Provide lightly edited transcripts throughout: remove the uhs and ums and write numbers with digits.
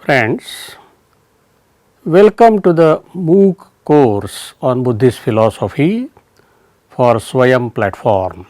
Friends, welcome to the MOOC course on Buddhist philosophy for Swayam platform.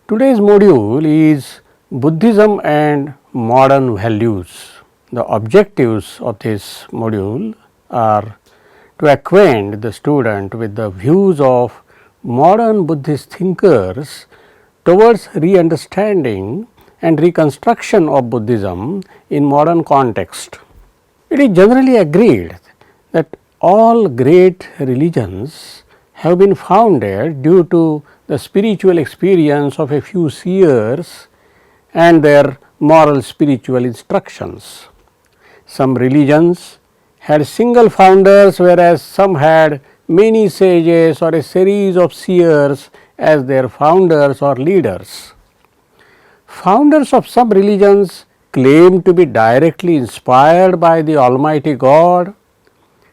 Today's module is Buddhism and modern values. The objectives of this module are to acquaint the student with the views of modern Buddhist thinkers towards re-understanding and reconstruction of Buddhism in modern context. It is generally agreed that all great religions have been founded due to the spiritual experience of a few seers and their moral spiritual instructions. Some religions had single founders, whereas some had many sages or a series of seers as their founders or leaders. Founders of some religions claim to be directly inspired by the Almighty God.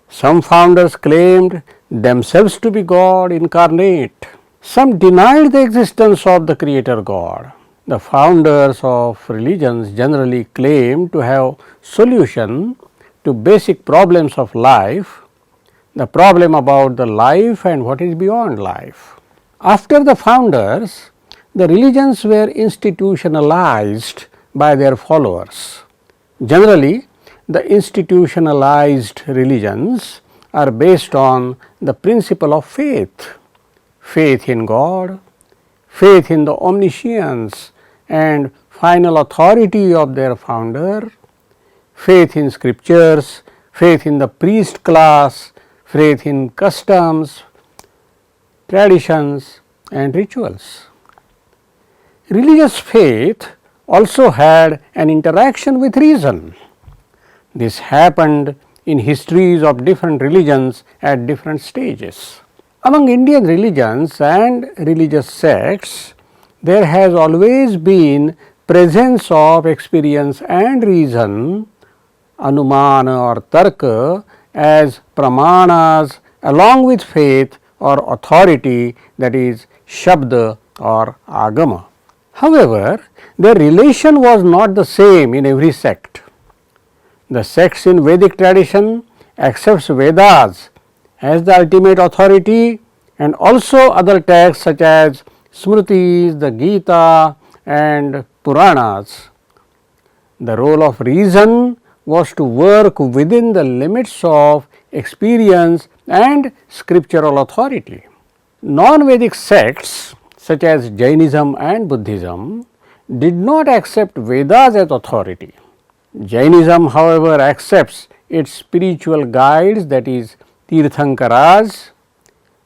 Some founders claimed themselves to be God incarnate. Some denied the existence of the Creator God. The founders of religions generally claim to have solution to basic problems of life, the problem about the life and what is beyond life. After the founders, the religions were institutionalized by their followers. Generally, the institutionalized religions are based on the principle of faith, faith in God, faith in the omniscience and final authority of their founder, faith in scriptures, faith in the priest class, faith in customs, traditions and rituals. Religious faith also had an interaction with reason. This happened in histories of different religions at different stages. Among Indian religions and religious sects, there has always been presence of experience and reason, anumana or tarka, as pramanas along with faith or authority, that is shabda or agama. However, their relation was not the same in every sect. The sects in Vedic tradition accepts Vedas as the ultimate authority and also other texts such as Smritis, the Gita and Puranas. The role of reason was to work within the limits of experience and scriptural authority. Non-Vedic sects such as Jainism and Buddhism did not accept Vedas as authority. Jainism, however, accepts its spiritual guides, that is Tirthankaras,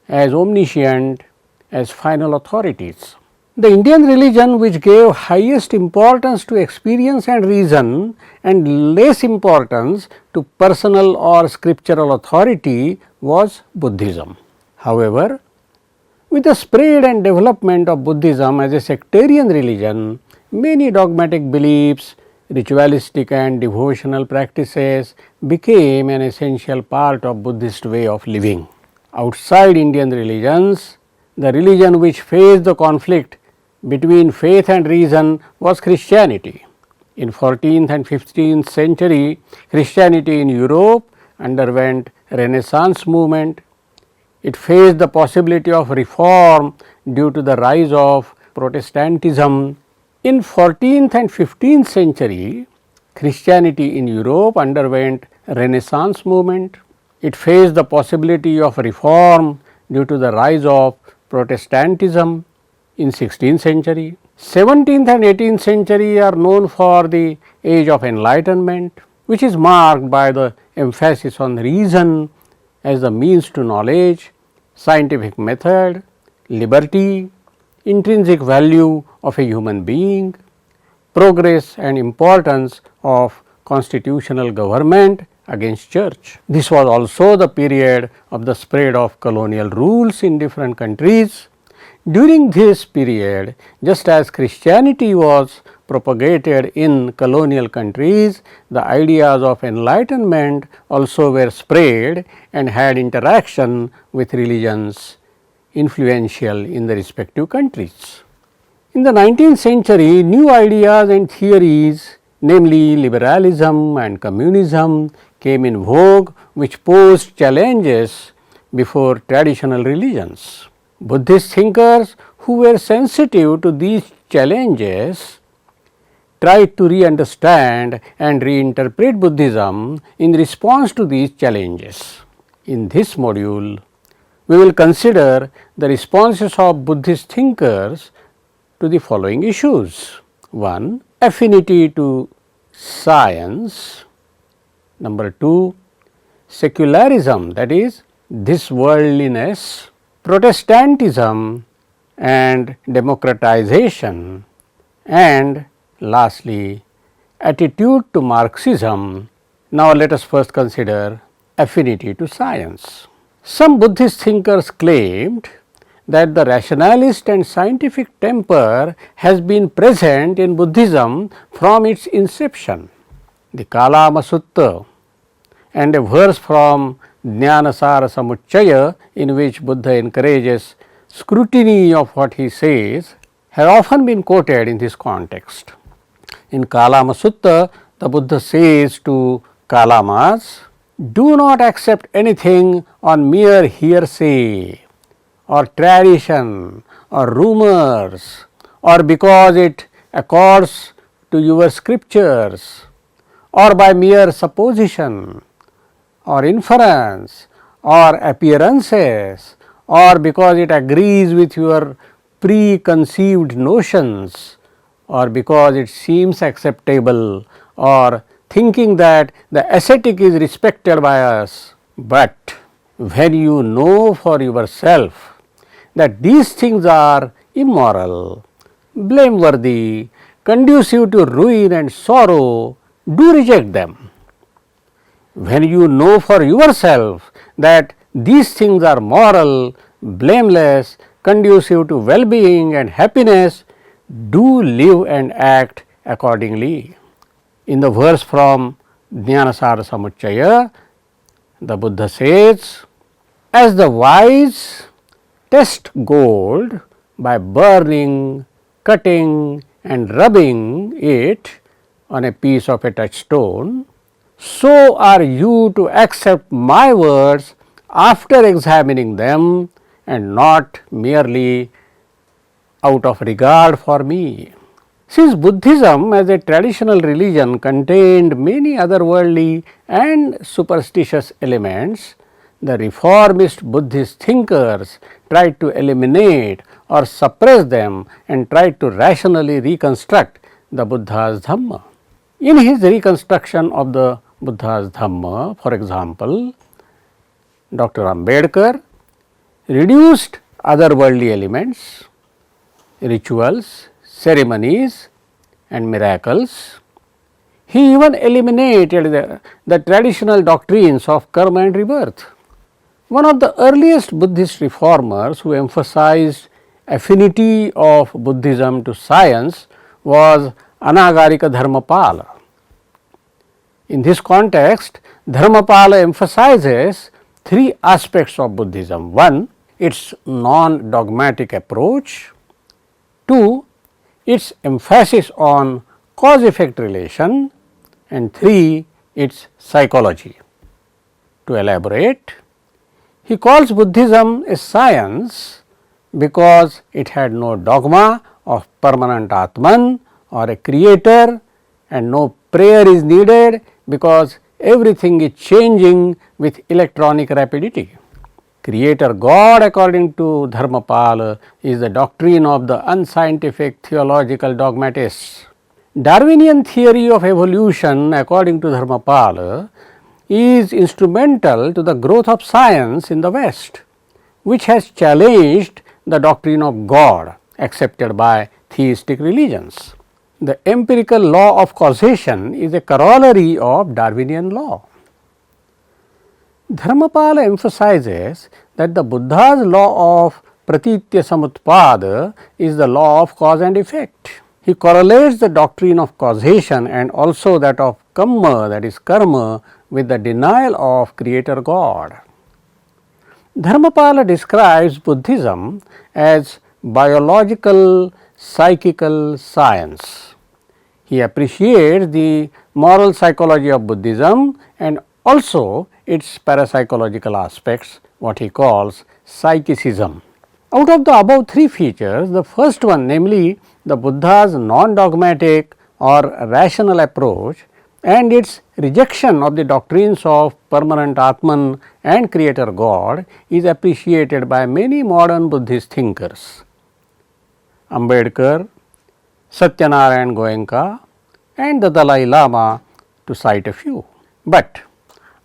as omniscient, as final authorities. The Indian religion, which gave highest importance to experience and reason and less importance to personal or scriptural authority, was Buddhism. However, with the spread and development of Buddhism as a sectarian religion, many dogmatic beliefs, ritualistic and devotional practices became an essential part of Buddhist way of living. Outside Indian religions, the religion which faced the conflict between faith and reason was Christianity. In 14th and 15th century, Christianity in Europe underwent Renaissance movement. It faced the possibility of reform due to the rise of Protestantism. In 14th and 15th century, Christianity in Europe underwent Renaissance movement. It faced the possibility of reform due to the rise of Protestantism in 16th century. 17th and 18th century are known for the age of enlightenment, which is marked by the emphasis on reason as the means to knowledge, scientific method, liberty, intrinsic value of a human being, progress and importance of constitutional government against church. This was also the period of the spread of colonial rules in different countries. During this period, just as Christianity was propagated in colonial countries, the ideas of enlightenment also were spread and had interaction with religions influential in the respective countries. In the 19th century, new ideas and theories namely liberalism and communism, came in vogue, which posed challenges before traditional religions. Buddhist thinkers who were sensitive to these challenges tried to re-understand and reinterpret Buddhism in response to these challenges. In this module, we will consider the responses of Buddhist thinkers to the following issues. 1. Affinity to science. Number 2. Secularism, that is, this worldliness, Protestantism and democratization, and lastly, attitude to Marxism. Now, let us first consider affinity to science. Some Buddhist thinkers claimed that the rationalist and scientific temper has been present in Buddhism from its inception. The Kalama Sutta and a verse from Jnanasara Samuccaya, in which Buddha encourages scrutiny of what he says, have often been quoted in this context. In Kalama Sutta, the Buddha says to Kalamas, "Do not accept anything on mere hearsay or tradition or rumors, or because it accords to your scriptures, or by mere supposition or inference or appearances, or because it agrees with your preconceived notions, or because it seems acceptable, or thinking that the ascetic is respected by us. But when you know for yourself that these things are immoral, blameworthy, conducive to ruin and sorrow, do reject them. When you know for yourself that these things are moral, blameless, conducive to well-being and happiness, do live and act accordingly." In the verse from Jnanasara Samuccaya, the Buddha says, "As the wise test gold by burning, cutting and rubbing it on a piece of a touchstone, so are you to accept my words after examining them and not merely out of regard for me." Since Buddhism as a traditional religion contained many otherworldly and superstitious elements, the reformist Buddhist thinkers tried to eliminate or suppress them and tried to rationally reconstruct the Buddha's Dhamma. In his reconstruction of the Buddha's Dhamma, for example, Dr. Ambedkar reduced otherworldly elements, rituals, ceremonies and miracles. He even eliminated the traditional doctrines of karma and rebirth. One of the earliest Buddhist reformers who emphasized affinity of Buddhism to science was Anagarika Dharmapala. In this context, Dharmapala emphasizes three aspects of Buddhism. 1. Its non-dogmatic approach. 2. Its emphasis on cause-effect relation, and 3. its psychology. To elaborate, he calls Buddhism a science because it had no dogma of permanent Atman or a creator, and no prayer is needed because everything is changing with electronic rapidity. Creator God, according to Dharmapala, is the doctrine of the unscientific theological dogmatists. Darwinian theory of evolution, according to Dharmapala, is instrumental to the growth of science in the West, which has challenged the doctrine of God accepted by theistic religions. The empirical law of causation is a corollary of Darwinian law. Dharmapala emphasizes that the Buddha's law of pratitya samutpada is the law of cause and effect. He correlates the doctrine of causation and also that of kamma, that is karma, with the denial of creator God. Dharmapala describes Buddhism as biological psychical science. He appreciates the moral psychology of Buddhism and also its parapsychological aspects, what he calls psychicism. Out of the above three features, the first one, namely the Buddha's non-dogmatic or rational approach and its rejection of the doctrines of permanent Atman and Creator God, is appreciated by many modern Buddhist thinkers. Ambedkar, Satyanarayan Goenka and the Dalai Lama, to cite a few. But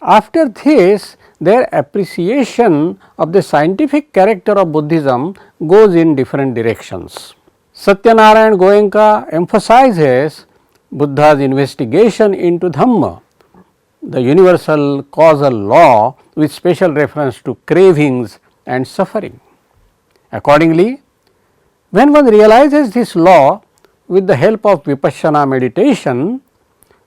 after this, their appreciation of the scientific character of Buddhism goes in different directions. Satyanarayan Goenka emphasizes Buddha's investigation into Dhamma, the universal causal law with special reference to cravings and suffering. Accordingly, when one realizes this law with the help of Vipassana meditation,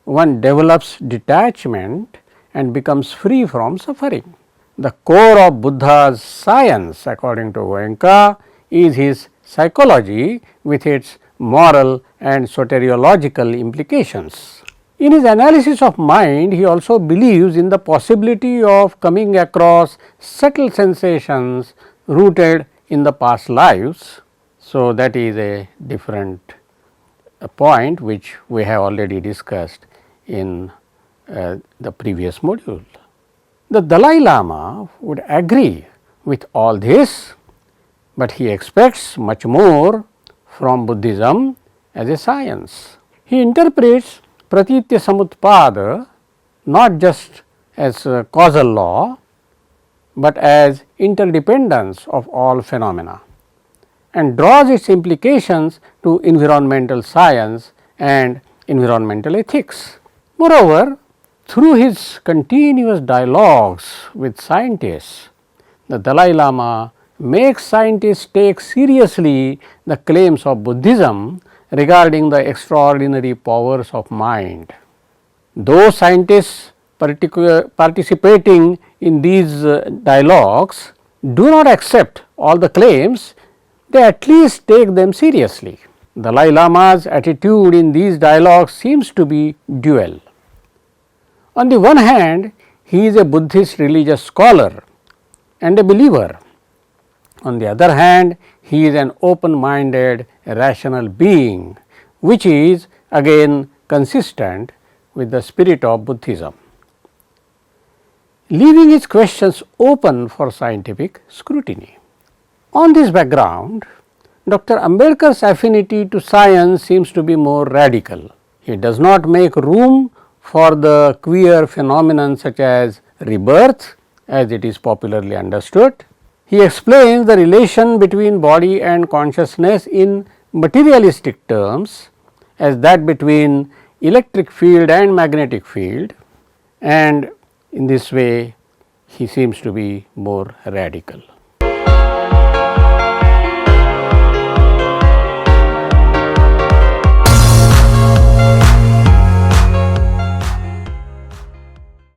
one develops detachment and becomes free from suffering. The core of Buddha's science, according to Goenka, is his psychology with its moral and soteriological implications. In his analysis of mind, he also believes in the possibility of coming across subtle sensations rooted in the past lives. So, that is a different point which we have already discussed in the previous module. The Dalai Lama would agree with all this, but he expects much more from Buddhism as a science. He interprets Pratitya Samutpada not just as a causal law, but as interdependence of all phenomena, and draws its implications to environmental science and environmental ethics. Moreover, through his continuous dialogues with scientists, the Dalai Lama makes scientists take seriously the claims of Buddhism regarding the extraordinary powers of mind. Those scientists participating in these dialogues do not accept all the claims, they at least take them seriously. Dalai Lama's attitude in these dialogues seems to be dual. On the one hand, he is a Buddhist religious scholar and a believer. On the other hand, he is an open-minded, rational being, which is again consistent with the spirit of Buddhism. Leaving his questions open for scientific scrutiny. On this background, Dr. Ambedkar's affinity to science seems to be more radical. He does not make room for the queer phenomenon such as rebirth, as it is popularly understood. He explains the relation between body and consciousness in materialistic terms as that between electric field and magnetic field, and in this way he seems to be more radical.